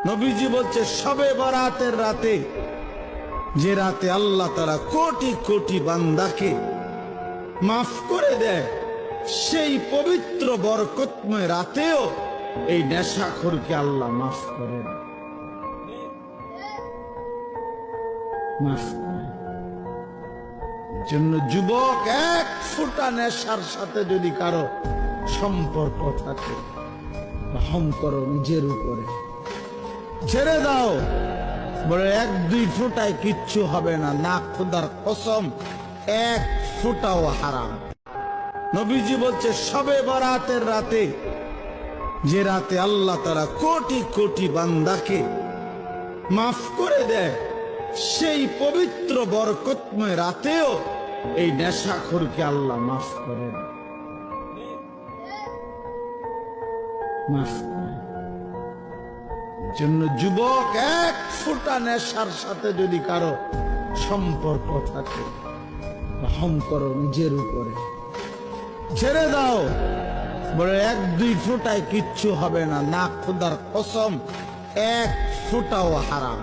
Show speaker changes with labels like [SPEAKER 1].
[SPEAKER 1] নবীজি বলছে শবে বরাতের রাতে, যে রাতে আল্লাহ তাআলা কোটি কোটি বান্দাকে মাফ করে দেয়, সেই পবিত্র বরকতময় রাতেও এই নেশাখোরকে আল্লাহ মাফ করেন। মাফ করেন। জন্য যুবক, এক ফোঁটা নেশার সাথে যদি কারো সম্পর্ক থাকে, রহম করো নিজের উপরে, ছেড়ে দাও। বলে এক দুই ফোঁটায় কিচ্ছু হবে না, না খোদার কসম এক ফোঁটাও হারাম। নবীজি বলছে শবে বরাতের রাতে, যে রাতে আল্লাহ তাআলা কোটি কোটি বান্দাকে মাফ করে দেয়, সেই পবিত্র বরকতময় রাতেও এই নেশাখোরকে আল্লাহ মাফ করেন। মাফ করেন। জন্য যুবক, এক ফোঁটা নেশার সাথে যদি কারো সম্পর্ক থাকে, রহম করো নিজের উপরে, ছেড়ে দাও। বলে এক দুই ফোঁটায় কিচ্ছু হবে না, না খোদার কসম এক ফোঁটাও হারাম।